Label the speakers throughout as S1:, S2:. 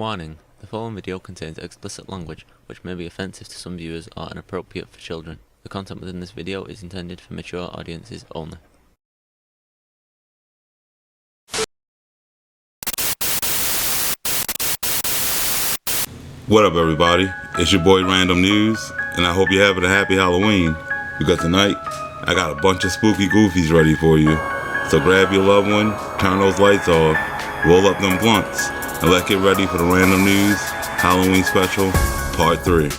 S1: Warning, the following video contains explicit language, which may be offensive to some viewers or inappropriate for children. The content within this video is intended for mature audiences only.
S2: What up, everybody? It's your boy Random News, and I hope you're having a happy Halloween, because tonight I got a bunch of spooky goofies ready for you. So grab your loved one, turn those lights off, roll up them blunts, and let's get ready for the Random News Halloween Special Part 3.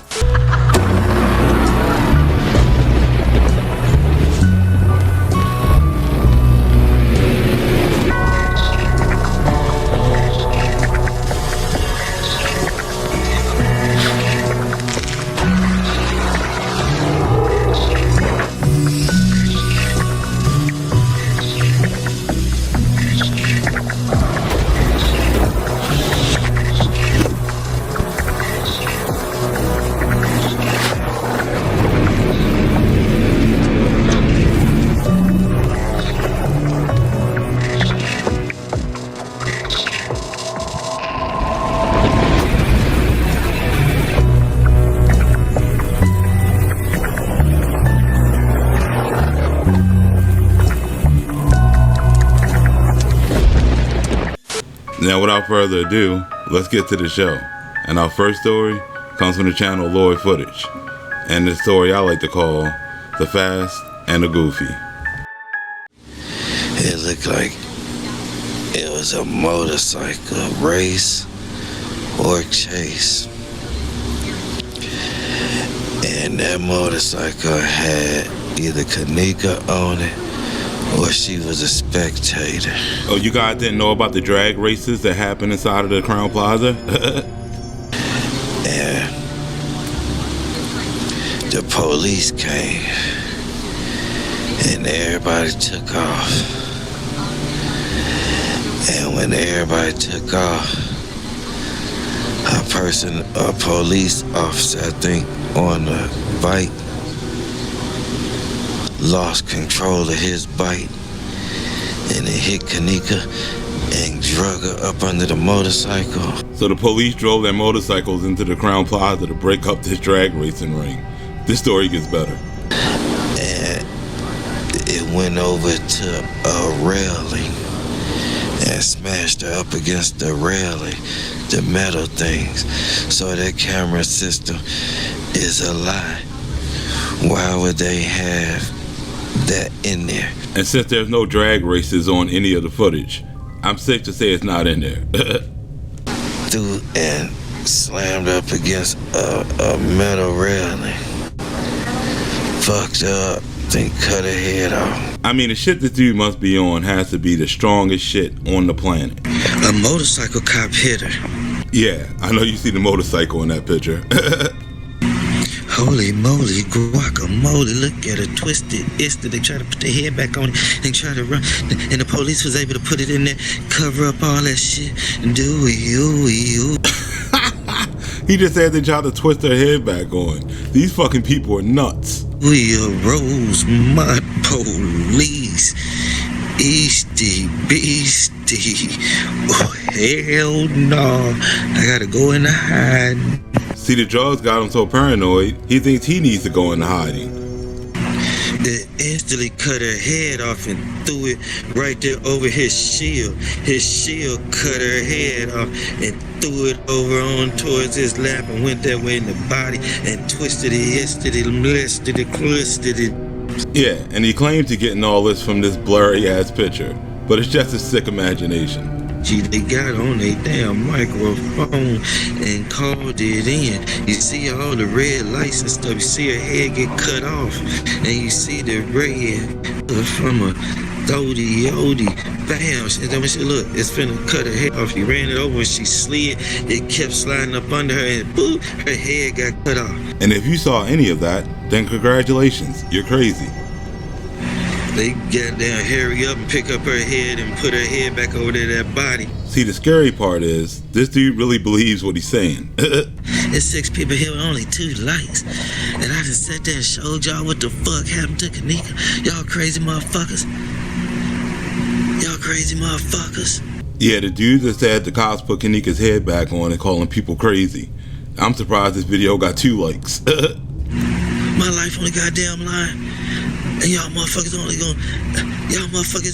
S2: Now, without further ado, let's get to the show. And our first story comes from the channel Lloyd Footage, and the story I like to call The Fast and the Goofy.
S3: It looked like it was a motorcycle race or chase. And that motorcycle had either Kanika on it or she was a spectator.
S2: Oh, you guys didn't know about the drag races that happened inside of the Crown Plaza?
S3: And the police came and everybody took off. And when everybody took off, a police officer, I think, on the bike, lost control of his bike and it hit Kanika and drug her up under the motorcycle.
S2: So the police drove their motorcycles into the Crown Plaza to break up this drag racing ring. This story gets better.
S3: And it went over to a railing and smashed her up against the railing, the metal things. So that camera system is a lie. Why would they have that in there?
S2: And since there's no drag races on any of the footage, I'm safe to say it's not in there.
S3: Threw and slammed up against a metal railing. Fucked her up, then cut her head off.
S2: I mean, the shit this dude must be on has to be the strongest shit on the planet.
S3: A motorcycle cop hit her.
S2: Yeah, I know you see the motorcycle in that picture.
S3: Holy moly, guacamole, look at her, twisted, they try to put their head back on it and try to run, and the police was able to put it in there, cover up all that shit, and do you.
S2: He just said they tried to twist their head back on. These fucking people are nuts.
S3: We arose, my police, Easty Beastie, oh hell no, I gotta go in the hide.
S2: See, the drugs got him so paranoid, he thinks he needs to go into hiding.
S3: They instantly cut her head off and threw it right there over his shield. His shield cut her head off and threw it over on towards his lap and went that way in the body and twisted it, molested it.
S2: Yeah, and he claims to getting all this from this blurry ass picture, but it's just a sick imagination.
S3: They got on a damn microphone and called it in. You see all the red lights and stuff. You see her head get cut off. And you see the red from a thody, bam. Look, it's finna cut her head off. He ran it over and she slid. It kept sliding up under her and boom, her head got cut off.
S2: And if you saw any of that, then congratulations, you're crazy.
S3: They got down, hurry up and pick up her head and put her head back over there, that body.
S2: See, the scary part is, this dude really believes what he's saying.
S3: It's 6 people here with only 2 lights. And I just sat there and showed y'all what the fuck happened to Kanika. Y'all crazy motherfuckers.
S2: Yeah, the dude that said the cops put Kanika's head back on and calling people crazy. I'm surprised this video got 2 likes.
S3: My life on the goddamn line. And y'all motherfuckers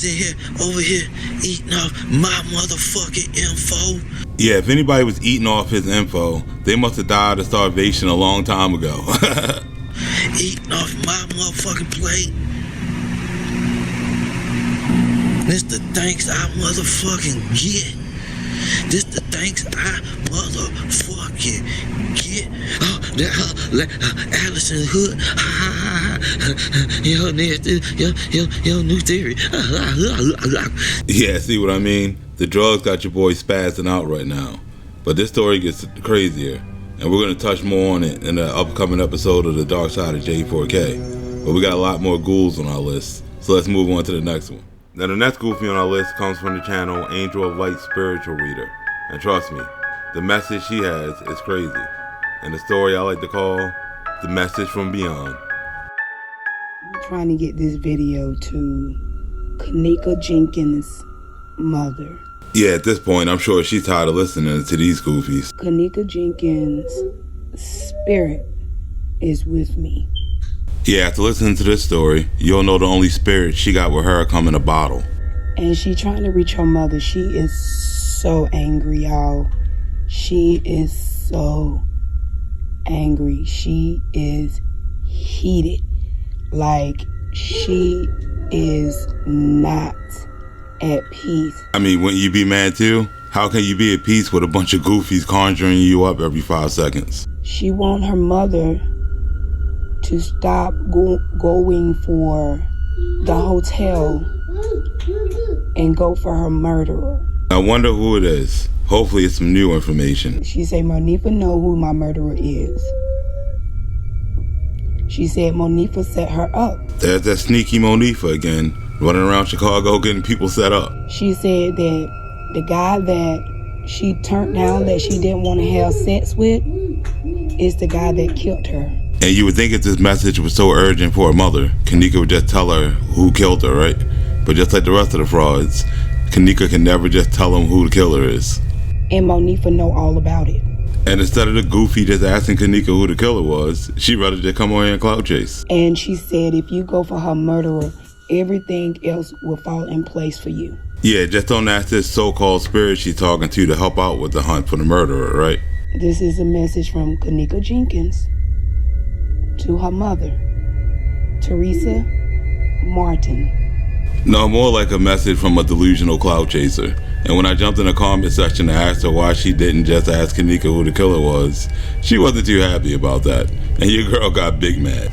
S3: in here, over here, eating off my motherfucking info.
S2: Yeah, if anybody was eating off his info, they must have died of starvation a long time ago.
S3: Eating off my motherfucking plate. This the thanks I motherfucking get. This the thanks I motherfucking get. Allison Hood. Yo, new theory.
S2: Yeah, see what I mean? The drugs got your boy spazzing out right now. But this story gets crazier, and we're going to touch more on it in the upcoming episode of The Dark Side of J4K. But we got a lot more ghouls on our list, so let's move on to the next one. Now the next goofy on our list comes from the channel Angel of Light Spiritual Reader. And trust me, the message she has is crazy. And the story I like to call The Message from Beyond.
S4: I'm trying to get this video to Kanika Jenkins' mother.
S2: Yeah, at this point, I'm sure she's tired of listening to these goofies.
S4: Kanika Jenkins' spirit is with me.
S2: Yeah, after listening to this story, you'll know the only spirit she got with her come in a bottle.
S4: And she trying to reach her mother. She is so angry, y'all. She is so angry. She is heated. Like, she is not at peace.
S2: I mean, wouldn't you be mad too? How can you be at peace with a bunch of goofies conjuring you up every 5 seconds?
S4: She want her mother to stop going for the hotel and go for her murderer.
S2: I wonder who it is. Hopefully it's some new information.
S4: She said Monifa know who my murderer is. She said Monifa set her up.
S2: There's that sneaky Monifa again, running around Chicago getting people set up.
S4: She said that the guy that she turned down, that she didn't want to have sex with, is the guy that killed her.
S2: And you would think if this message was so urgent for her mother, Kanika would just tell her who killed her, right? But just like the rest of the frauds, Kanika can never just tell them who the killer is.
S4: And Monifa know all about it.
S2: And instead of the goofy just asking Kanika who the killer was, she'd rather just come on here and clout chase.
S4: And she said if you go for her murderer, everything else will fall in place for you.
S2: Yeah, just don't ask this so-called spirit she's talking to help out with the hunt for the murderer, right?
S4: This is a message from Kanika Jenkins to her mother, Teresa Martin.
S2: No, more like a message from a delusional clout chaser. And when I jumped in the comment section to ask her why she didn't just ask Kanika who the killer was, she wasn't too happy about that. And your girl got big mad.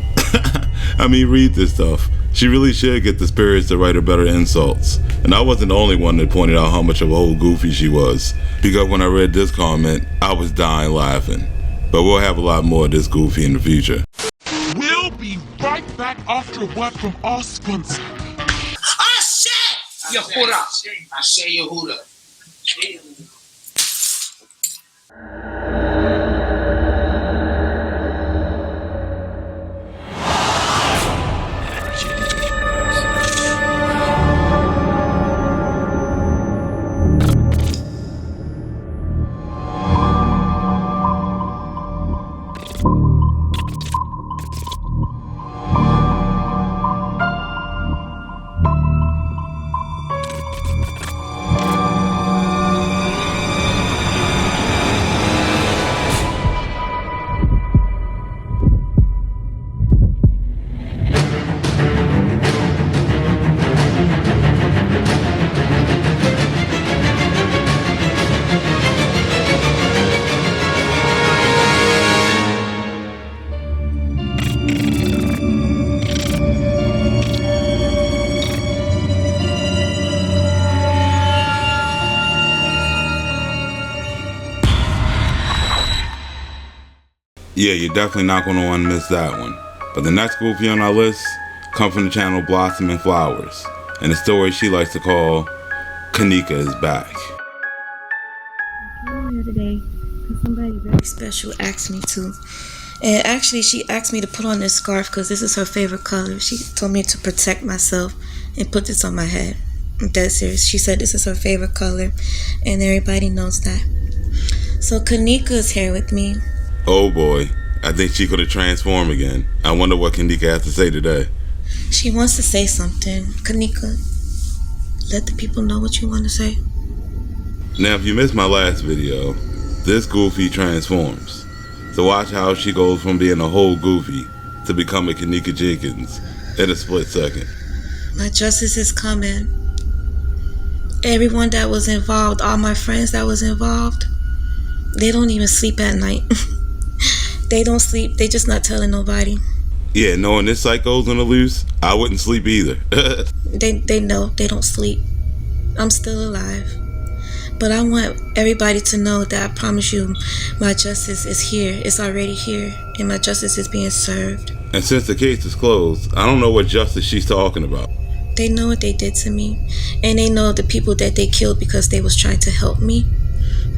S2: I mean, read this stuff. She really should get the spirits to write her better insults. And I wasn't the only one that pointed out how much of a old goofy she was. Because when I read this comment, I was dying laughing. But we'll have a lot more of this goofy in the future.
S5: We'll be right back after a word from our sponsor.
S6: Oh shit! Yo, hold up. I say your hood up.
S2: Yeah, you're definitely not going to want to miss that one. But the next goofy on our list comes from the channel Blossom and Flowers, and the story she likes to call Kanika is Back.
S7: I came here today because somebody very special asked me to. And actually, she asked me to put on this scarf because this is her favorite color. She told me to protect myself and put this on my head. I'm dead serious. She said this is her favorite color, and everybody knows that. So Kanika is here with me.
S2: Oh boy, I think she could have transformed again. I wonder what Kanika has to say today.
S7: She wants to say something. Kanika, let the people know what you want to say.
S2: Now, if you missed my last video, this Goofy transforms. So watch how she goes from being a whole Goofy to becoming Kanika Jenkins in a split second.
S7: My justice is coming. Everyone that was involved, all my friends that was involved, they don't even sleep at night. They don't sleep. They just not telling nobody.
S2: Yeah, knowing this psycho's on the loose, I wouldn't sleep either.
S7: They know. They don't sleep. I'm still alive. But I want everybody to know that I promise you my justice is here. It's already here. And my justice is being served.
S2: And since the case is closed, I don't know what justice she's talking about.
S7: They know what they did to me. And they know the people that they killed because they was trying to help me.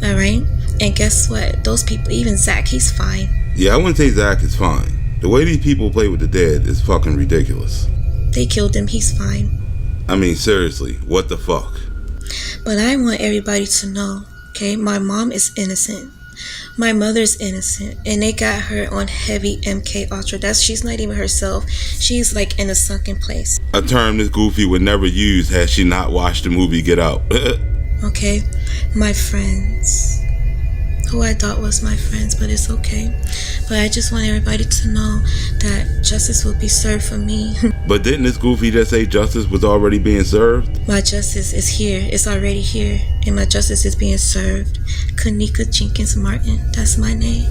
S7: Alright? And guess what? Those people, even Zach, he's fine.
S2: Yeah, I wouldn't say Zach is fine. The way these people play with the dead is fucking ridiculous.
S7: They killed him. He's fine.
S2: I mean, seriously, what the fuck?
S7: But I want everybody to know, okay? My mom is innocent. My mother's innocent. And they got her on heavy MK Ultra. She's not even herself. She's like in a sunken place.
S2: A term this Goofy would never use had she not watched the movie Get Out.
S7: Okay? My friends. Who I thought was my friends, but it's okay. But I just want everybody to know that justice will be served for me.
S2: But didn't this Goofy just say justice was already being served?
S7: My justice is here. It's already here. And my justice is being served. Kanika Jenkins Martin. That's my name.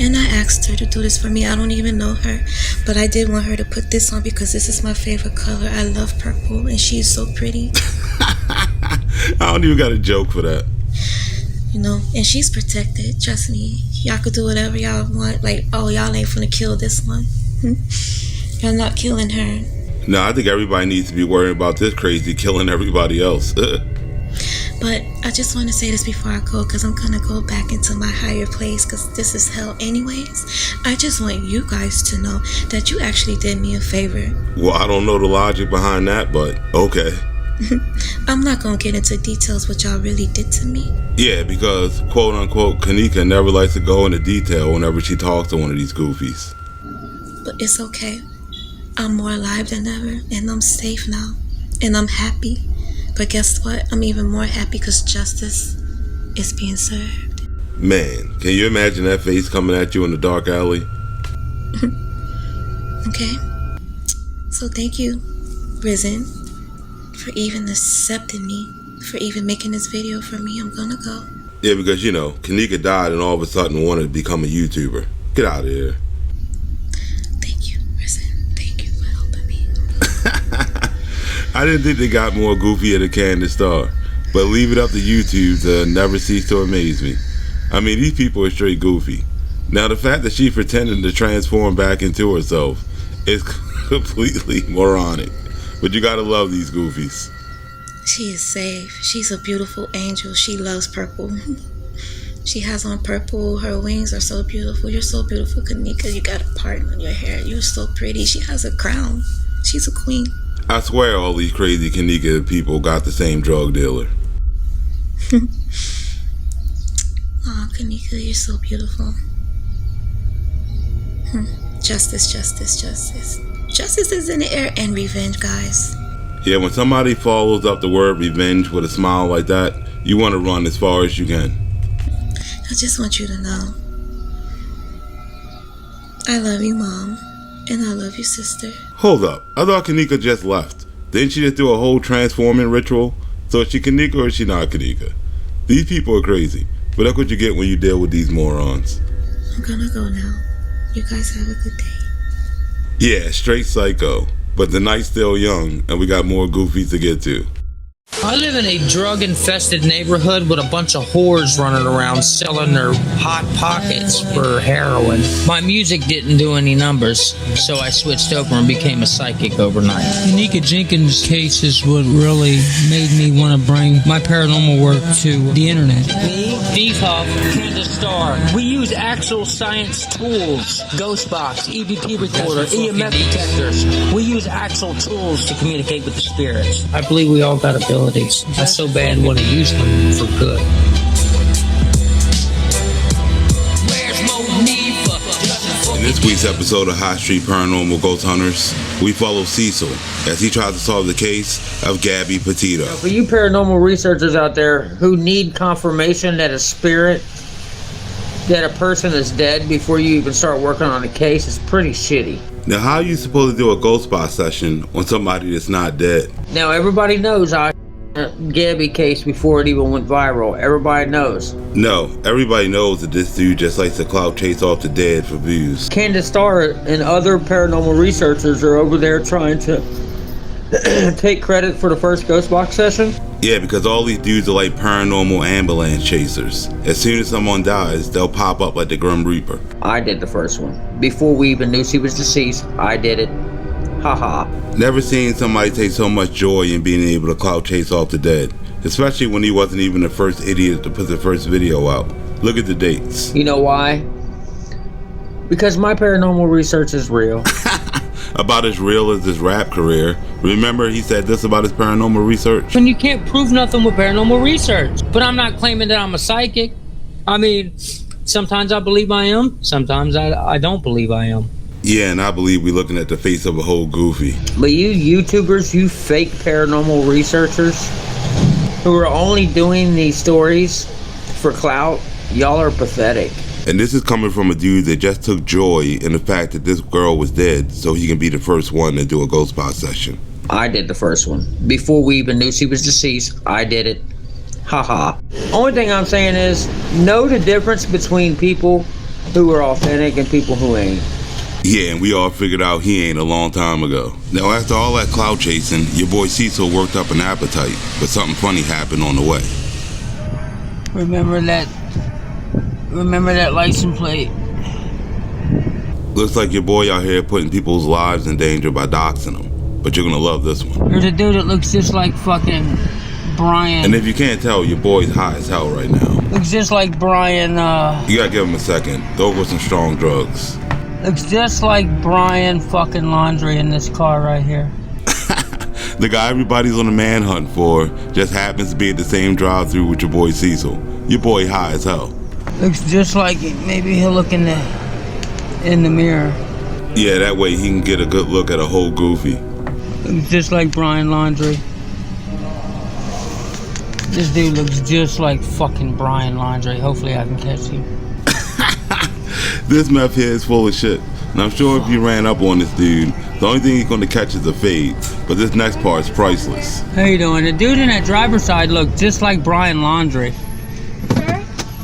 S7: And I asked her to do this for me. I don't even know her. But I did want her to put this on because this is my favorite color. I love purple. And she's so pretty.
S2: I don't even got a joke for that.
S7: You know, and she's protected. Trust me. Y'all could do whatever y'all want. Like, oh, y'all ain't finna kill this one. Y'all not killing her.
S2: No, I think everybody needs to be worried about this crazy killing everybody else.
S7: But I just want to say this before I go, because I'm going to go back into my higher place, because this is hell anyways. I just want you guys to know that you actually did me a favor.
S2: Well, I don't know the logic behind that, but okay.
S7: I'm not going to get into details what y'all really did to me.
S2: Yeah, because quote-unquote Kanika never likes to go into detail whenever she talks to one of these goofies.
S7: But it's okay. I'm more alive than ever, and I'm safe now, and I'm happy. But guess what? I'm even more happy because justice is being served.
S2: Man, can you imagine that face coming at you in the dark alley?
S7: Okay. So thank you, Risen, for even accepting me, for even making this video for me. I'm gonna go.
S2: Yeah, because, you know, Kanika died and all of a sudden wanted to become a YouTuber. Get out of here.
S7: Thank you, Risen. Thank you for helping me.
S2: I didn't think they got more goofy at a Candace Star, but leave it up to YouTube to never cease to amaze me. I mean, these people are straight goofy. Now, the fact that she's pretending to transform back into herself is completely moronic. But you gotta love these goofies.
S7: She is safe. She's a beautiful angel. She loves purple. She has on purple. Her wings are so beautiful. You're so beautiful, Kanika. You got a part on your hair. You're so pretty. She has a crown. She's a queen.
S2: I swear all these crazy Kanika people got the same drug dealer.
S7: Oh, Kanika, you're so beautiful. Justice, justice, justice. Justice is in the air, and revenge, guys.
S2: Yeah, when somebody follows up the word revenge with a smile like that, you want to run as far as you can.
S7: I just want you to know, I love you, Mom, and I love you, sister.
S2: Hold up, I thought Kanika just left. Didn't she just do a whole transforming ritual? So is she Kanika or is she not Kanika? These people are crazy, but that's what you get when you deal with these morons.
S7: I'm gonna go now. You guys have a good day.
S2: Yeah, straight psycho. But the night's still young, and we got more goofies to get to.
S8: I live in a drug-infested neighborhood with a bunch of whores running around selling their hot pockets for heroin. My music didn't do any numbers, so I switched over and became a psychic overnight. Kanika Jenkins' case is what really made me want to bring my paranormal work to the internet. Me, Steve Huff, Candace Starr. We use actual science tools. Ghost box, EVP recorder, EMF detectors. We use actual tools to communicate with the spirits. I believe we all got abilities. I so bad want to use them for good.
S2: In this week's episode of High Street Paranormal Ghost Hunters, we follow Cecil as he tries to solve the case of Gabby Petito.
S8: For you paranormal researchers out there who need confirmation that a person is dead before you even start working on a case, it's pretty shitty.
S2: Now, how are you supposed to do a ghost spot session on somebody that's not dead?
S8: Now, everybody knows I Gabby case before it even went viral. Everybody knows.
S2: No, everybody knows that this dude just likes to clout chase off the dead for views.
S8: Candace Starr and other paranormal researchers are over there trying to take credit for the first ghost box session.
S2: Yeah, because all these dudes are like paranormal ambulance chasers. As soon as someone dies, they'll pop up like the Grim Reaper.
S8: I did the first one. Before we even knew she was deceased, I did it. Haha.
S2: Never seen somebody take so much joy in being able to clout chase off the dead. Especially when he wasn't even the first idiot to put the first video out. Look at the dates.
S8: You know why? Because my paranormal research is real.
S2: About as real as his rap career. Remember he said this about his paranormal research?
S8: And you can't prove nothing with paranormal research. But I'm not claiming that I'm a psychic. I mean, sometimes I believe I am. Sometimes I don't believe I am.
S2: Yeah, and I believe we're looking at the face of a whole goofy.
S8: But you YouTubers, you fake paranormal researchers who are only doing these stories for clout, y'all are pathetic.
S2: And this is coming from a dude that just took joy in the fact that this girl was dead so he can be the first one to do a ghost spot session.
S8: I did the first one. Before we even knew she was deceased, I did it. Haha. Only thing I'm saying is, know the difference between people who are authentic and people who ain't.
S2: Yeah, and we all figured out he ain't a long time ago. Now, after all that clout chasing, your boy Cecil worked up an appetite, but something funny happened on the way.
S8: Remember that license plate?
S2: Looks like your boy out here putting people's lives in danger by doxing them, but you're gonna love this one.
S8: There's a dude that looks just like fucking Brian.
S2: And if you can't tell, your boy's high as hell right now.
S8: Looks just like Brian,
S2: You gotta give him a second. Those were some strong drugs.
S8: Looks just like Brian fucking Laundry in this car right here.
S2: The guy everybody's on a manhunt for just happens to be at the same drive-thru with your boy Cecil. Your boy high as hell.
S8: Looks just like it. Maybe he'll look in the mirror.
S2: Yeah, that way he can get a good look at a whole goofy.
S8: Looks just like Brian Laundry. This dude looks just like fucking Brian Laundry. Hopefully I can catch you.
S2: This meth here is full of shit, and I'm sure if you ran up on this dude, the only thing he's gonna catch is a fade, but this next part's priceless.
S8: How you doing? The dude in that driver's side looked just like Brian Laundry.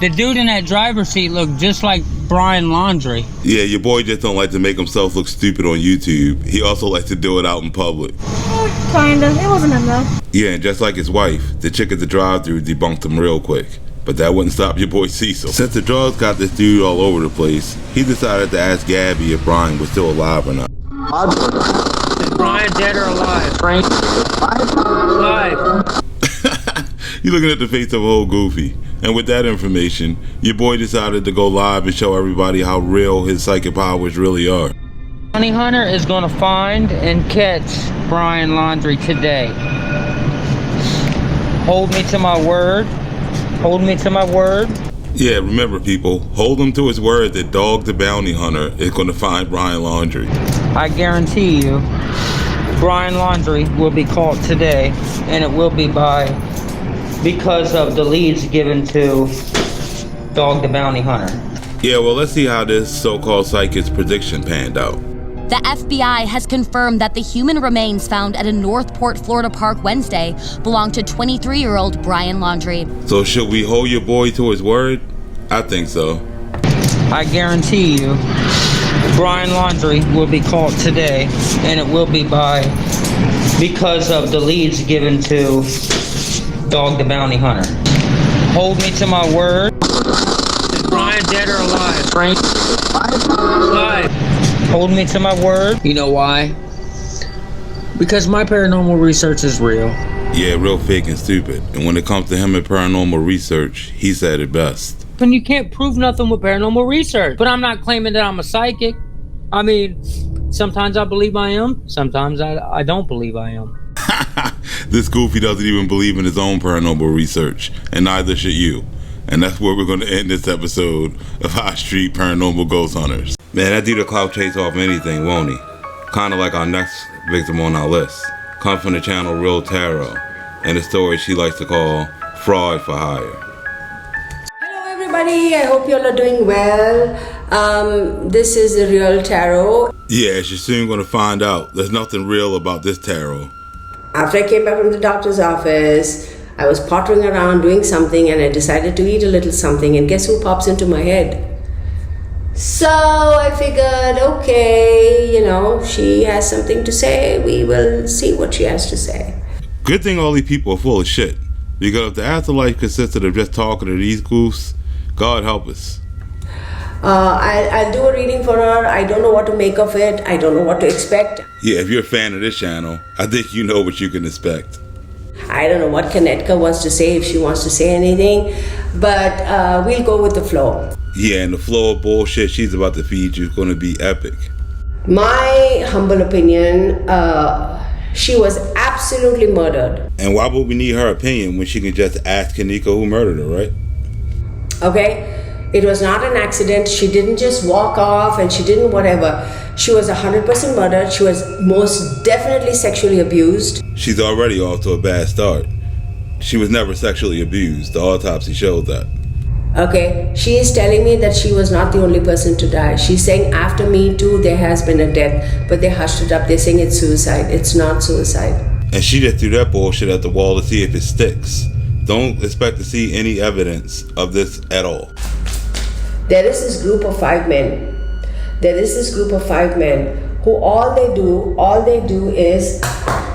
S8: The dude in that driver's seat looked just like Brian Laundry.
S2: Yeah, your boy just don't like to make himself look stupid on YouTube. He also likes to do it out in public.
S9: Kinda. It wasn't him though.
S2: Yeah, and just like his wife, the chick at the drive-thru debunked him real quick. But that wouldn't stop your boy Cecil. Since the drugs got this dude all over the place, he decided to ask Gabby if Brian was still alive or not.
S8: Is Brian dead or alive, Frank? Alive.
S2: You're looking at the face of a whole goofy. And with that information, your boy decided to go live and show everybody how real his psychic powers really are.
S8: Bounty Hunter is gonna find and catch Brian Laundry today. Hold me to my word. Hold me to my word.
S2: Yeah, remember people, hold him to his word that Dog the Bounty Hunter is going to find Brian Laundry.
S8: I guarantee you, Brian Laundry will be caught today, and it will be because of the leads given to Dog the Bounty Hunter.
S2: Yeah, well, let's see how this so-called psychic's prediction panned out.
S10: The FBI has confirmed that the human remains found at a Northport, Florida park Wednesday belonged to 23-year-old Brian Laundry.
S2: So should we hold your boy to his word? I think so.
S8: I guarantee you, Brian Laundry will be caught today, and it will be because of the leads given to Dog the bounty hunter. Hold me to my word. Is Brian dead or alive? Frank? Alive. Hold me to my word. You know why? Because my paranormal research is real.
S2: Yeah, real fake and stupid. And when it comes to him and paranormal research, he said it best.
S8: And you can't prove nothing with paranormal research. But I'm not claiming that I'm a psychic. I mean, sometimes I believe I am. Sometimes I don't believe I am.
S2: This goofy doesn't even believe in his own paranormal research, and neither should you. And that's where we're going to end this episode of High Street Paranormal Ghost Hunters. Man, that dude will clout chase off anything, won't he? Kind of like our next victim on our list. Comes from the channel Real Tarot, and a story she likes to call Fraud for Hire.
S11: Hello everybody, I hope you all are doing well. This is the Real Tarot.
S2: Yeah, as you're soon going to find out, there's nothing real about this tarot.
S11: After I came back from the doctor's office, I was pottering around doing something and I decided to eat a little something, and guess who pops into my head? So I figured, okay, she has something to say. We will see what she has to say.
S2: Good thing all these people are full of shit. Because if the afterlife consisted of just talking to these goofs, God help us.
S11: I'll do a reading for her. I don't know what to make of it. I don't know what to expect.
S2: Yeah, if you're a fan of this channel, I think you know what you can expect.
S11: I don't know what Kanetka wants to say, if she wants to say anything, but we'll go with the flow.
S2: Yeah, and the flow of bullshit she's about to feed you is going to be epic.
S11: My humble opinion, she was absolutely murdered.
S2: And why would we need her opinion when she can just ask Kanika who murdered her, right?
S11: Okay, it was not an accident. She didn't just walk off and she didn't whatever. She was 100% murdered. She was most definitely sexually abused.
S2: She's already off to a bad start. She was never sexually abused. The autopsy showed that.
S11: Okay, she is telling me that she was not the only person to die. She's saying after me too there has been a death, but they hushed it up. They're saying it's suicide. It's not suicide.
S2: And she just threw that bullshit at the wall to see if it sticks. Don't expect to see any evidence of this at all.
S11: There is this group of 5 men. Who all they do is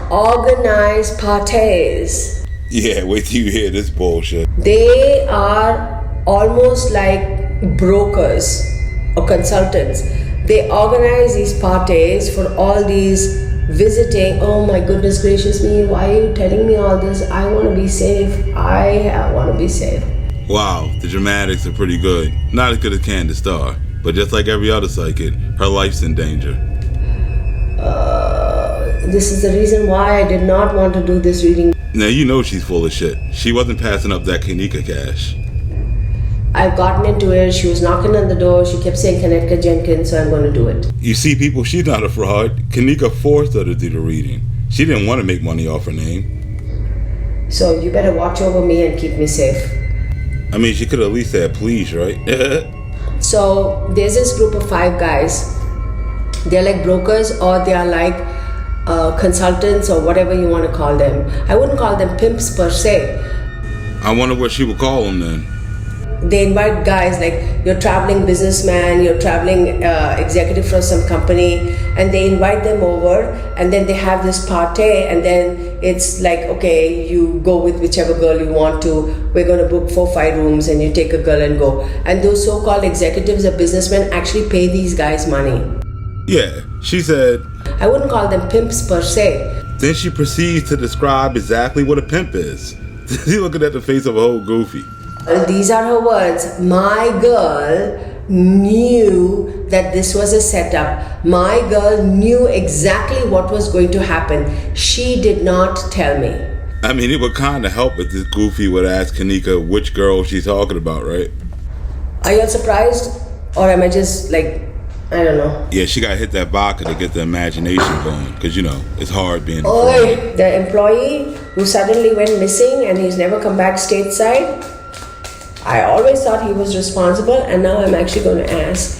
S11: organize parties.
S2: Yeah, wait till you hear this bullshit.
S11: They are almost like brokers or consultants. They organize these parties for all these visiting. Oh my goodness gracious me, why are you telling me all this? I want to be safe. I want to be safe.
S2: Wow, the dramatics are pretty good. Not as good as Candace Starr, but just like every other psychic, her life's in danger.
S11: This is the reason why I did not want to do this reading.
S2: Now you know she's full of shit. She wasn't passing up that Kanika cash.
S11: I've gotten into it. She was knocking on the door. She kept saying Kanetka Jenkins, so I'm going to do it.
S2: You see, people, she's not a fraud. Kanika forced her to do the reading. She didn't want to make money off her name.
S11: So you better watch over me and keep me safe.
S2: I mean, she could at least say please, right?
S11: So there's this group of 5 guys. They're like brokers, or they are like consultants, or whatever you want to call them. I wouldn't call them pimps per se.
S2: I wonder what she would call them then.
S11: They invite guys like you're traveling businessman, you're traveling executive for some company, and they invite them over, and then they have this party, and then it's like, okay, you go with whichever girl you want to. We're going to book 4-5 rooms, and you take a girl and go. And those so-called executives or businessmen actually pay these guys money.
S2: Yeah, she said,
S11: I wouldn't call them pimps per se.
S2: Then she proceeds to describe exactly what a pimp is. Looking at the face of a whole goofy.
S11: These are her words. My girl knew that this was a setup. My girl knew exactly what was going to happen. She did not tell me.
S2: I mean, it would kind of help if this goofy would ask Kanika which girl she's talking about, right?
S11: Are you all surprised? Or am I just like, I don't know.
S2: Yeah, she got to hit that vodka to get the imagination going. Because, it's hard being a
S11: friend. The employee who suddenly went missing and he's never come back stateside. I always thought he was responsible, and now I'm actually going to ask.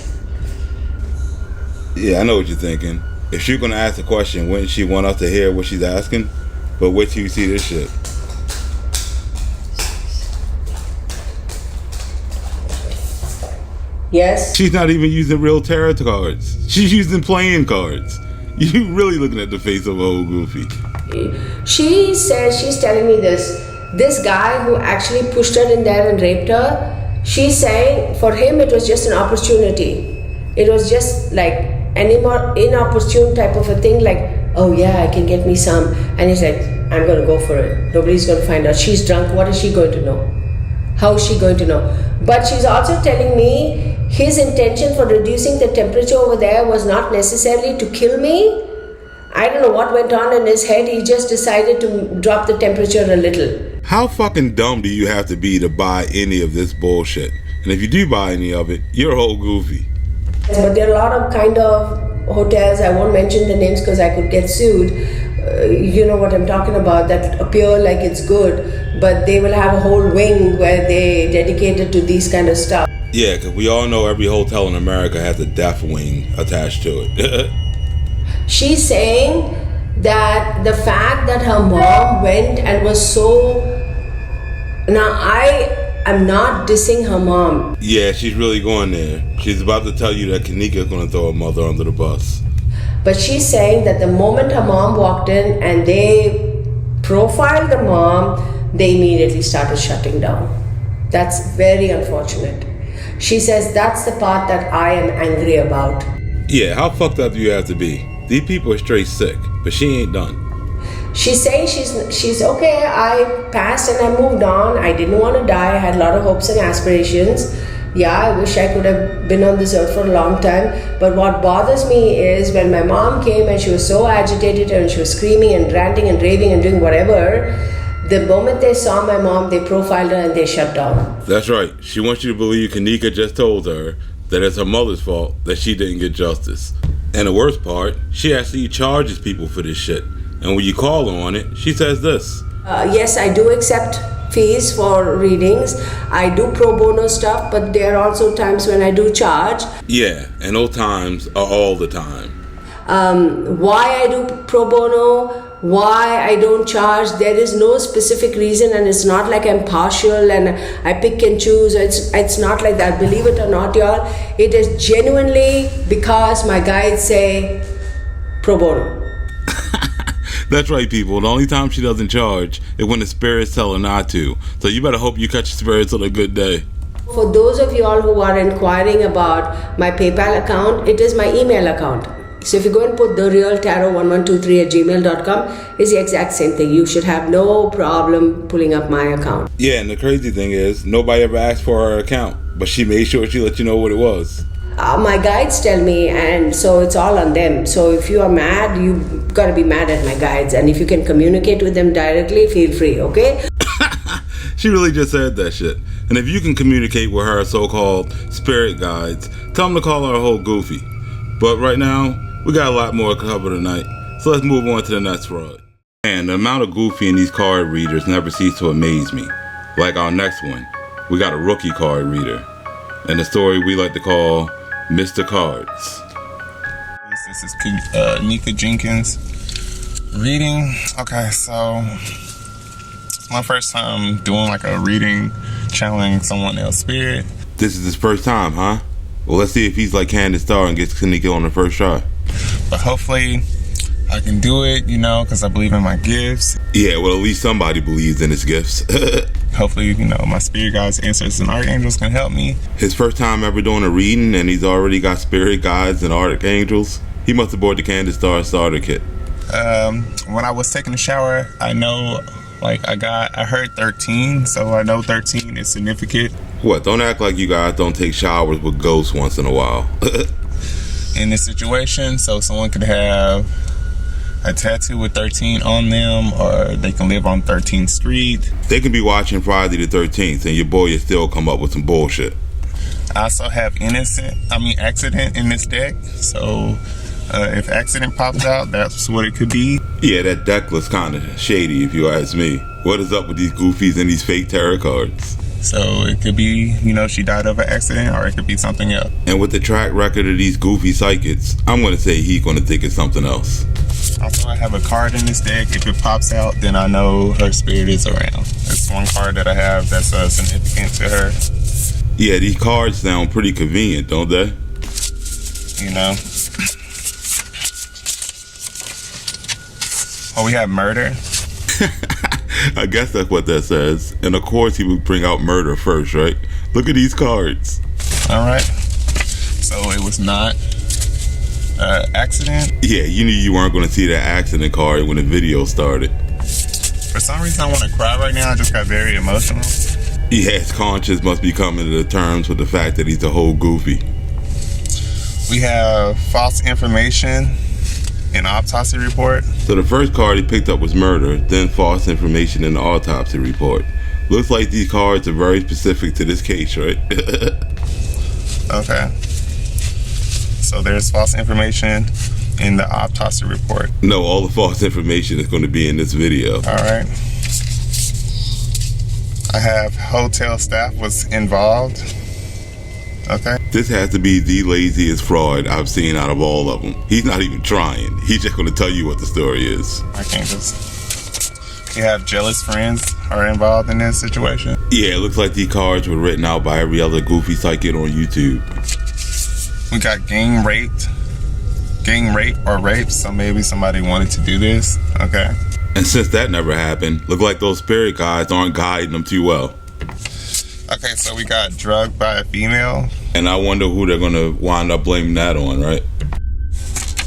S2: Yeah, I know what you're thinking. If she's going to ask a question, wouldn't she want us to hear what she's asking? But wait till you see this shit.
S11: Yes?
S2: She's not even using real tarot cards. She's using playing cards. You really looking at the face of a old goofy.
S11: She says, she's telling me this. this guy who actually pushed her in there and raped her, she's saying for him it was just an opportunity. It was just like any more inopportune type of a thing, like, oh yeah, I can get me some. And he's like, I'm going to go for it. Nobody's going to find out. She's drunk. What is she going to know? How is she going to know? But she's also telling me his intention for reducing the temperature over there was not necessarily to kill me. I don't know what went on in his head. He just decided to drop the temperature a little.
S2: How fucking dumb do you have to be to buy any of this bullshit? And if you do buy any of it, you're a whole goofy.
S11: But there are a lot of kind of hotels, I won't mention the names because I could get sued. You know what I'm talking about, that appear like it's good, but they will have a whole wing where they dedicated to these kind of stuff.
S2: Yeah, because we all know every hotel in America has a death wing attached to it.
S11: She's saying that the fact that her mom went and was so... Now, I'm not dissing her mom.
S2: Yeah, she's really going there. She's about to tell you that Kanika's going to throw her mother under the bus.
S11: But she's saying that the moment her mom walked in and they profiled the mom, they immediately started shutting down. That's very unfortunate. She says that's the part that I am angry about.
S2: Yeah, how fucked up do you have to be? These people are straight sick, but she ain't done.
S11: She's saying she's okay. I passed and I moved on. I didn't want to die. I had a lot of hopes and aspirations. Yeah, I wish I could have been on this earth for a long time. But what bothers me is when my mom came and she was so agitated and she was screaming and ranting and raving and doing whatever, the moment they saw my mom, they profiled her and they shut down.
S2: That's right. She wants you to believe Kanika just told her that it's her mother's fault that she didn't get justice. And the worst part, she actually charges people for this shit. And when you call her on it, she says this.
S11: Yes, I do accept fees for readings. I do pro bono stuff, but there are also times when I do charge.
S2: Yeah, and those times are all the time.
S11: Why I do pro bono, why I don't charge, there is no specific reason, and it's not like I'm partial and I pick and choose. It's not like that. Believe it or not, y'all, it is genuinely because my guides say pro bono.
S2: That's right, people. The only time she doesn't charge is when the spirits tell her not to. So you better hope you catch the spirits on a good day.
S11: For those of you all who are inquiring about my PayPal account, it is my email account. So if you go and put therealtarot1123@gmail.com, it's the exact same thing. You should have no problem pulling up my account.
S2: Yeah, and the crazy thing is, nobody ever asked for her account, but she made sure she let you know what it was.
S11: My guides tell me, and so it's all on them. So if you are mad, you gotta be mad at my guides, and if you can communicate with them directly, feel free, okay?
S2: She really just said that shit. And if you can communicate with her so-called spirit guides, tell them to call her a whole goofy. But right now, we got a lot more to cover tonight, so let's move on to the next fraud. And the amount of goofy in these card readers never cease to amaze me. Like our next one, we got a rookie card reader, and the story we like to call Mr. Cards.
S12: This is Nika Jenkins reading. Okay, so it's my first time doing like a reading, channeling someone else's spirit.
S2: This is his first time, huh? Well, let's see if he's like Candace Starr and gets Kanika on the first try.
S12: But hopefully I can do it, you know, because I believe in my gifts.
S2: Yeah, well, at least somebody believes in his gifts.
S12: Hopefully, you know, my spirit guides, ancestors, and archangels can help me.
S2: His first time ever doing a reading, and he's already got spirit guides and archangels. He must have bought the Candace Starr starter kit.
S12: When I was taking a shower, I know, like, I heard 13, so I know 13 is significant.
S2: What, don't act like you guys don't take showers with ghosts once in a while.
S12: In this situation, so someone could have a tattoo with 13 on them, or they can live on 13th Street.
S2: They can be watching Friday the 13th, and your boy will still come up with some bullshit.
S12: I also have accident in this deck, so if accident pops out, that's what it could be.
S2: Yeah, that deck looks kind of shady if you ask me. What is up with these goofies and these fake tarot cards?
S12: So it could be, you know, she died of an accident, or it could be something else.
S2: And with the track record of these goofy psychics, I'm going to say he's going to think it's something else.
S12: Also, I have a card in this deck. If it pops out, then I know her spirit is around. That's one card that I have that's significant to her.
S2: Yeah, these cards sound pretty convenient, don't they?
S12: You know. Oh, we have murder.
S2: I guess that's what that says. And of course he would bring out murder first, right? Look at these cards.
S12: Alright. So it was not accident?
S2: Yeah, you knew you weren't going to see that accident card when the video started.
S12: For some reason I want to cry right now. I just got very emotional.
S2: Yeah, his conscience must be coming to terms with the fact that he's a whole goofy.
S12: We have false information in autopsy report.
S2: So the first card he picked up was murder, then false information in the autopsy report. Looks like these cards are very specific to this case, right?
S12: Okay. So there's false information in the autopsy report.
S2: No, all the false information is going to be in this video.
S12: Alright. I have hotel staff was involved. Okay.
S2: This has to be the laziest fraud I've seen out of all of them. He's not even trying. He's just going to tell you what the story is.
S12: I can't just... You have jealous friends are involved in this situation.
S2: Yeah, it looks like these cards were written out by every other goofy psychic on YouTube.
S12: We got gang rape or rape, so maybe somebody wanted to do this. Okay.
S2: And since that never happened, look like those spirit guides aren't guiding them too well.
S12: Okay, so we got drugged by a female.
S2: And I wonder who they're going to wind up blaming that on, right?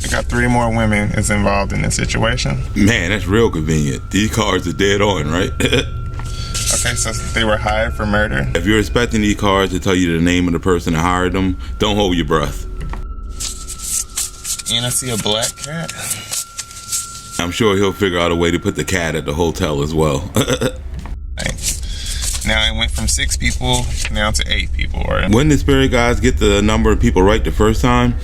S12: We got 3 more women is involved in this situation.
S2: Man, that's real convenient. These cards are dead on, right?
S12: Okay, so they were hired for murder.
S2: If you're expecting these cards to tell you the name of the person that hired them, don't hold your breath.
S12: And I see a black cat.
S2: I'm sure he'll figure out a way to put the cat at the hotel as well.
S12: Now it went from 6 people now to 8 people. Right?
S2: When the spirit guys get the number of people right the first time?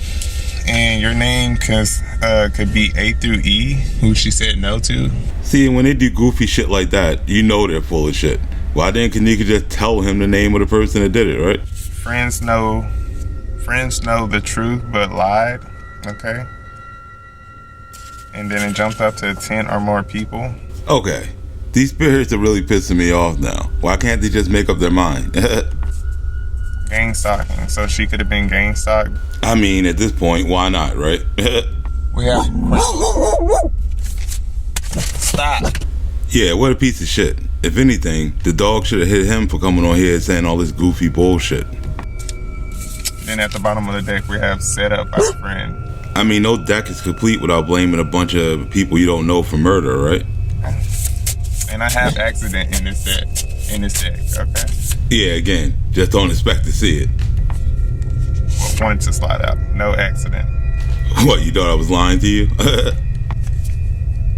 S12: And your name could be A through E, who she said no to.
S2: See, when they do goofy shit like that, you know they're full of shit. Why didn't Kanika just tell him the name of the person that did it, right?
S12: Friends know the truth but lied. Okay. And then it jumped up to 10 or more people.
S2: Okay. These spirits are really pissing me off now. Why can't they just make up their mind?
S12: Gang stalking. So she could have been gang stalked.
S2: I mean, at this point, why not, right?
S12: We have... Stop.
S2: Yeah, what a piece of shit. If anything, the dog should have hit him for coming on here and saying all this goofy bullshit.
S12: Then at the bottom of the deck, we have set up by a friend.
S2: I mean, no deck is complete without blaming a bunch of people you don't know for murder, right?
S12: And I have accident in this deck, okay?
S2: Yeah, again, just don't expect to see it.
S12: Well, wanted to slide out. No accident.
S2: What, you thought I was lying to you?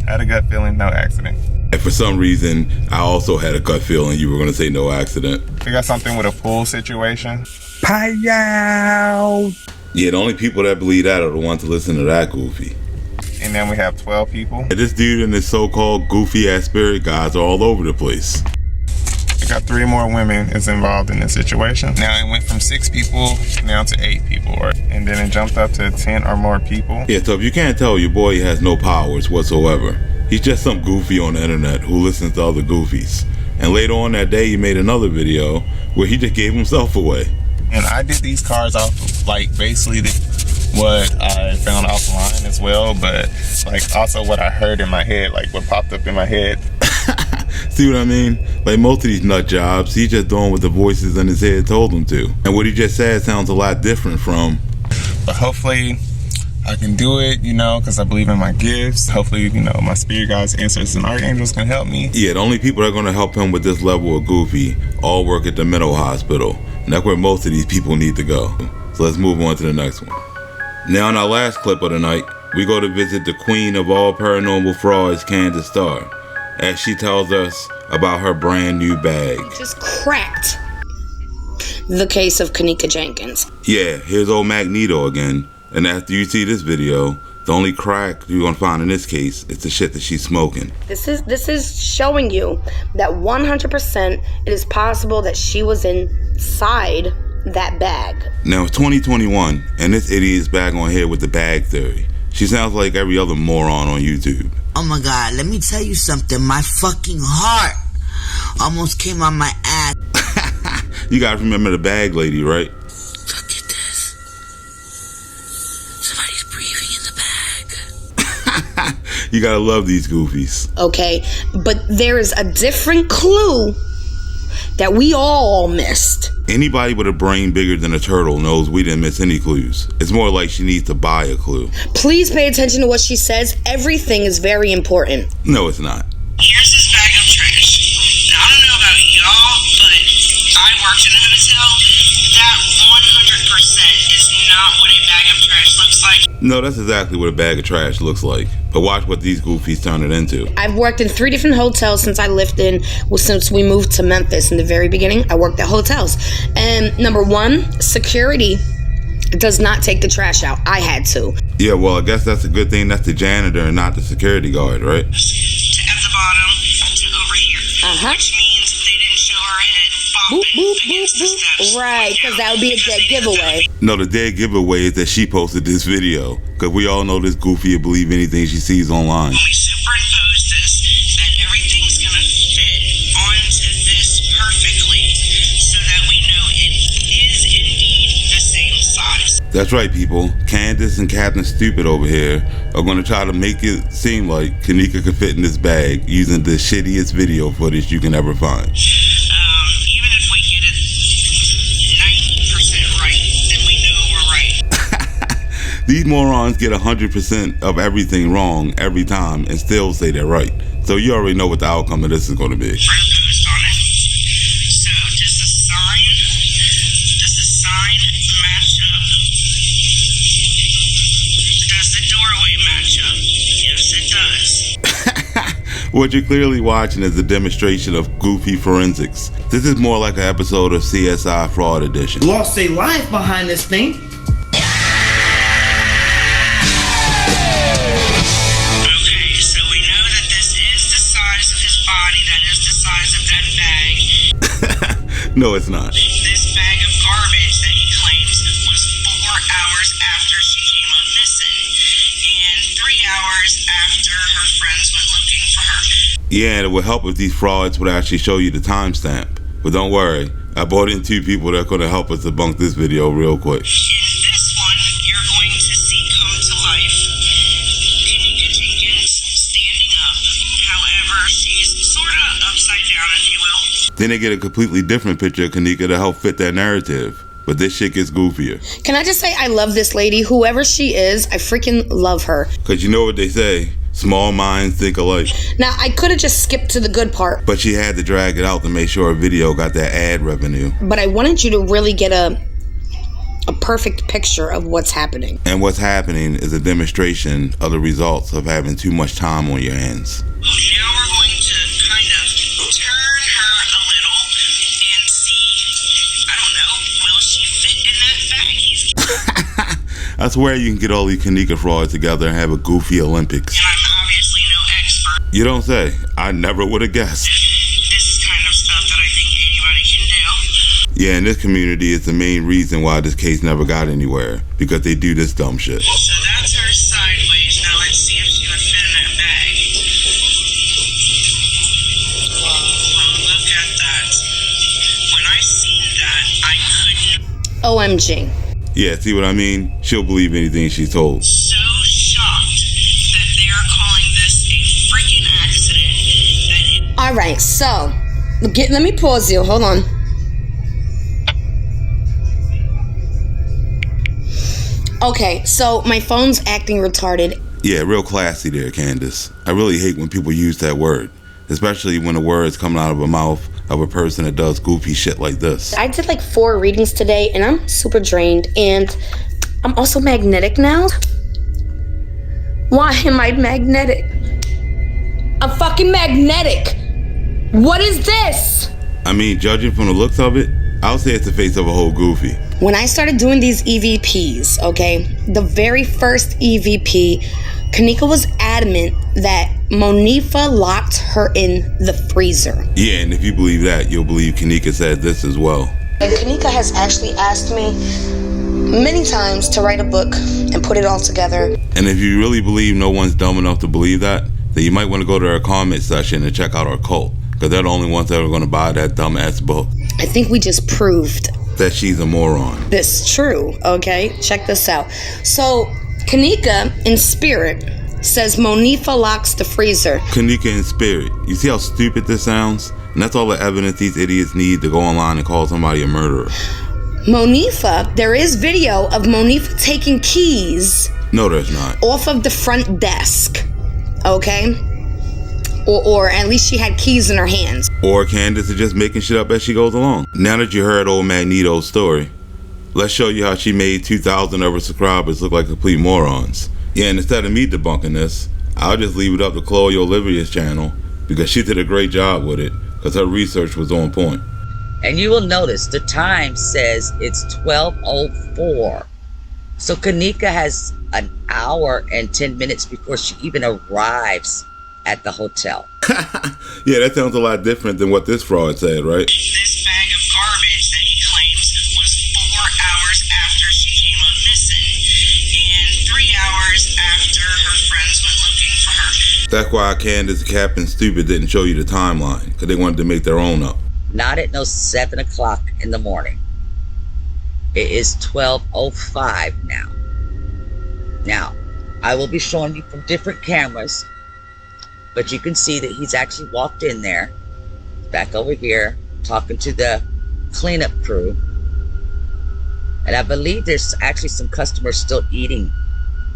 S12: Had a gut feeling, no accident.
S2: And for some reason, I also had a gut feeling you were going to say no accident.
S12: We got something with a pool situation.
S2: Pow! Yeah, the only people that believe that are the ones to listen to that goofy.
S12: And then we have 12 people.
S2: And this dude and his so-called goofy-ass spirit guys are all over the place.
S12: We got 3 more women is involved in this situation. Now it went from 6 people now to 8 people. Right? And then it jumped up to 10 or more people.
S2: Yeah, so if you can't tell, your boy has no powers whatsoever. He's just some goofy on the internet who listens to other goofies. And later on that day, he made another video where he just gave himself away.
S12: And I did these cards off of, like, basically what I found offline as well, but like also what I heard in my head, like what popped up in my head.
S2: See what I mean? Like most of these nut jobs, he's just doing what the voices in his head told him to. And what he just said sounds a lot different from...
S12: But hopefully I can do it, you know, because I believe in my gifts. Hopefully, you know, my spirit guides, ancestors, and archangels can help me.
S2: Yeah, the only people that are going to help him with this level of goofy all work at the mental hospital. And that's where most of these people need to go. So let's move on to the next one. Now in our last clip of the night, we go to visit the queen of all paranormal frauds, Candace Starr, as she tells us about her brand new bag.
S13: Just cracked the case of Kanika Jenkins.
S2: Yeah, here's old Magneto again. And after you see this video, the only crack you're gonna find in this case is the shit that she's smoking.
S13: This is showing you that 100% it is possible that she was inside that bag.
S2: Now it's 2021, and this idiot is back on here with the bag theory. She sounds like every other moron on YouTube.
S14: Oh my God, let me tell you something. My fucking heart almost came on my ass.
S2: You guys remember the bag lady, right?
S14: Look at this. Somebody's breathing in the bag.
S2: You gotta love these goofies.
S13: Okay, but there is a different clue that we all missed.
S2: Anybody with a brain bigger than a turtle knows we didn't miss any clues. It's more like she needs to buy a clue.
S13: Please pay attention to what she says. Everything is very important.
S2: No, it's not.
S6: Here's this bag of trash. Now, I don't know about y'all, but I worked in a hotel. That 100% is not what a bag of trash looks like.
S2: No, that's exactly what a bag of trash looks like. But watch what these goofies turn it into.
S13: I've worked in 3 different hotels since since we moved to Memphis. In the very beginning, I worked at hotels. And number 1, security does not take the trash out. I had to.
S2: Yeah, well, I guess that's a good thing. That's the janitor and not the security guard, right?
S6: At the bottom to over here. Which means they didn't show her head bopping against the steps.
S13: Right, because that would be a dead giveaway.
S2: No, the dead giveaway is that she posted this video. Because we all know this goofy will believe anything she sees online.
S6: When we superimpose this, then everything's going to fit onto this perfectly so that we know it is indeed the same size.
S2: That's right, people. Candace and Captain Stupid over here are going to try to make it seem like Kanika could fit in this bag using the shittiest video footage you can ever find.
S6: Even if we get it 90% right, then we know we're right.
S2: These morons get 100% of everything wrong every time and still say they're right. So you already know what the outcome of this is going to be.
S6: Superimposed on it. So does the sign match up? Does the doorway match up? Yes, it does.
S2: What you're clearly watching is a demonstration of goofy forensics. This is more like an episode of CSI Fraud Edition.
S14: Lost their life behind this thing.
S6: Okay, so we know that this is the size of his body. That is the size of that bag.
S2: No, it's not.
S6: This bag of garbage that he claims was 4 hours after she came up missing, and 3 hours after her friends went looking for her.
S2: Yeah, and it would help if these frauds would actually show you the timestamp. But don't worry, I brought in 2 people that are going to help us debunk this video real quick.
S6: In this one, you're going to see come to life Kanika Jenkins standing up. However, she's sort of upside down, if you will.
S2: Then they get a completely different picture of Kanika to help fit that narrative. But this shit gets goofier.
S13: Can I just say I love this lady? Whoever she is, I freaking love her.
S2: Because you know what they say, small minds think alike.
S13: Now, I could have just skipped to the good part.
S2: But she had to drag it out to make sure her video got that ad revenue.
S13: But I wanted you to really get a perfect picture of what's happening.
S2: And what's happening is a demonstration of the results of having too much time on your hands.
S6: Now we're going to kind of turn her a little and see, I don't know, will she fit in that bag?
S2: I swear you can get all these Kanika frauds together and have a goofy Olympics.
S6: And I'm obviously no expert.
S2: You don't say. I never would have guessed.
S6: This is kind of stuff that I think anybody can do.
S2: Yeah, in this community, it's the main reason why this case never got anywhere. Because they do this dumb shit.
S6: So that's her sideways. Now let's see if she would fit in that bag. Well, look at that. When I seen that, I couldn't.
S13: OMG.
S2: Yeah, see what I mean? She'll believe anything she's told.
S6: So shocked that they're calling this a freaking accident.
S13: All right, so let me pause you. Hold on. Okay, so my phone's acting retarded.
S2: Yeah, real classy there, Candace. I really hate when people use that word, especially when the word's coming out of a mouth of a person that does goofy shit like this.
S13: I did like 4 readings today, and I'm super drained, and I'm also magnetic now. Why am I magnetic? I'm fucking magnetic. What is this?
S2: I mean, judging from the looks of it, I'll say it's the face of a whole goofy.
S13: When I started doing these EVPs, okay, the very first EVP, Kanika was adamant that Monifa locked her in the freezer.
S2: Yeah, and if you believe that, you'll believe Kanika said this as well.
S13: And Kanika has actually asked me many times to write a book and put it all together.
S2: And if you really believe no one's dumb enough to believe that, then you might want to go to our comment section and check out our cult. Because they're the only ones that are going to buy that dumbass book.
S13: I think we just proved
S2: that she's a moron.
S13: This true, okay? Check this out. So, Kanika, in spirit, says Monifa locks the freezer.
S2: Kanika in spirit. You see how stupid this sounds? And that's all the evidence these idiots need to go online and call somebody a murderer.
S13: Monifa, there is video of Monifa taking keys.
S2: No, there's not.
S13: Off of the front desk. Okay? Or at least she had keys in her hands.
S2: Or Candace is just making shit up as she goes along. Now that you heard old Magneto's story, let's show you how she made 2,000 of her subscribers look like complete morons. Yeah, and instead of me debunking this, I'll just leave it up to Chloe Olivia's channel because she did a great job with it because her research was on point.
S15: And you will notice the time says it's 12:04. So Kanika has an hour and 10 minutes before she even arrives at the hotel.
S2: Yeah, that sounds a lot different than what this fraud said, right?
S6: This bag of garbage that he claims was 4 hours after she came up missing and 3 hours after her friends went looking for her.
S2: That's why Candace, Captain Stupid didn't show you the timeline, because they wanted to make their own up.
S15: Not at no 7 o'clock in the morning. It is 12:05 now. Now, I will be showing you from different cameras, but you can see that he's actually walked in there, back over here, talking to the cleanup crew. And I believe there's actually some customers still eating.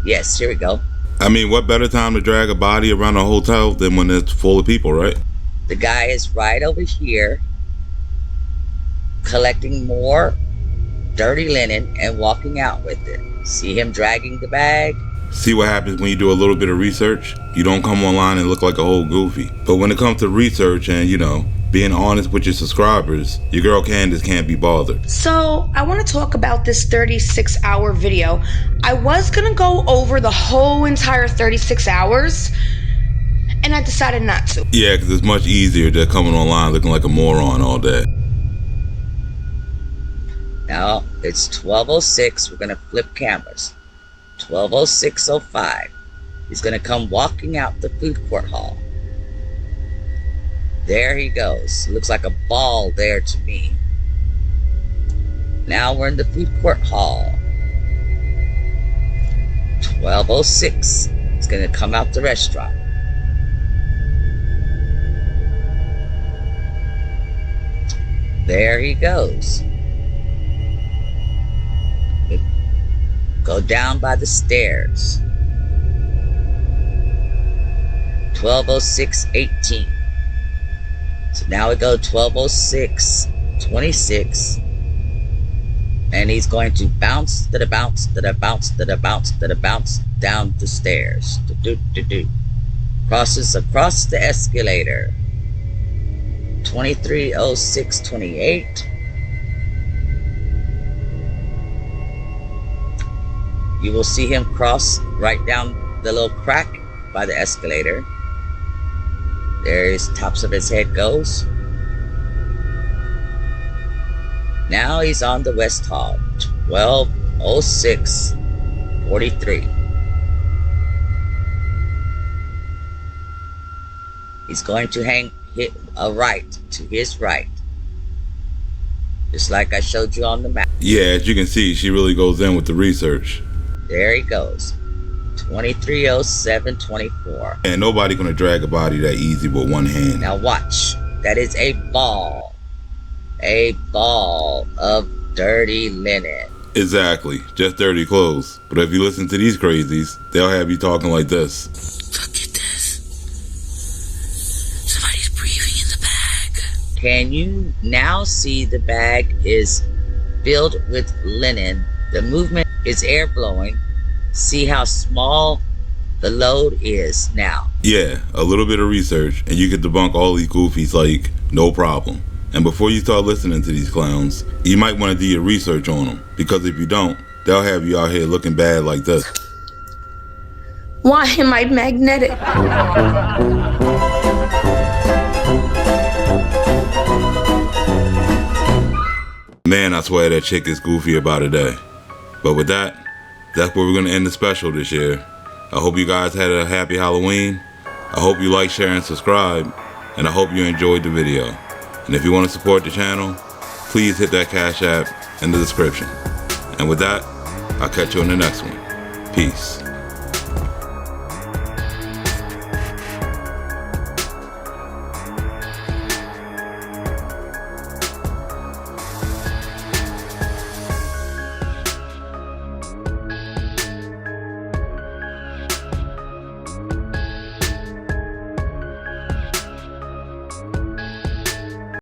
S15: Yes, here we go.
S2: I mean, what better time to drag a body around a hotel than when it's full of people, right?
S15: The guy is right over here, collecting more dirty linen and walking out with it. See him dragging the bag?
S2: See what happens when you do a little bit of research? You don't come online and look like a whole goofy. But when it comes to research and, being honest with your subscribers, your girl Candace can't be bothered.
S13: So I want to talk about this 36-hour video. I was going to go over the whole entire 36 hours, and I decided not to.
S2: Yeah, because it's much easier than coming online looking like a moron all day.
S15: Now, it's 12:06. We're going to flip cameras. 12:06:05. He's going to come walking out the food court hall. There he goes. Looks like a ball there to me. Now we're in the food court hall. 12:06. He's going to come out the restaurant. There he goes. Go down by the stairs. 12:06:18. So now we go 12:06:26. And he's going to bounce to the bounce to the bounce to the bounce to the bounce down the stairs. Crosses across the escalator. 23:06:28. You will see him cross right down the little crack by the escalator. There his tops of his head goes. Now he's on the West Hall. 12:06:43. He's going to hit a right to his right. Just like I showed you on the map.
S2: Yeah, as you can see, she really goes in with the research.
S15: There he goes. 23:07:24.
S2: And nobody gonna drag a body that easy with one hand.
S15: Now watch. That is a ball. A ball of dirty linen.
S2: Exactly. Just dirty clothes. But if you listen to these crazies, they'll have you talking like this.
S14: Look at this. Somebody's breathing in the bag.
S15: Can you now see the bag is filled with linen? The movement is air blowing. See how small the load is now.
S2: Yeah, a little bit of research and you can debunk all these goofies like no problem. And before you start listening to these clowns, you might want to do your research on them, because if you don't, they'll have you out here looking bad like this.
S13: Why am I magnetic?
S2: Man, I swear that chick is goofy about a day. But with that, that's where we're going to end the special this year. I hope you guys had a happy Halloween. I hope you like, share, and subscribe. And I hope you enjoyed the video. And if you want to support the channel, please hit that Cash App in the description. And with that, I'll catch you on the next one. Peace.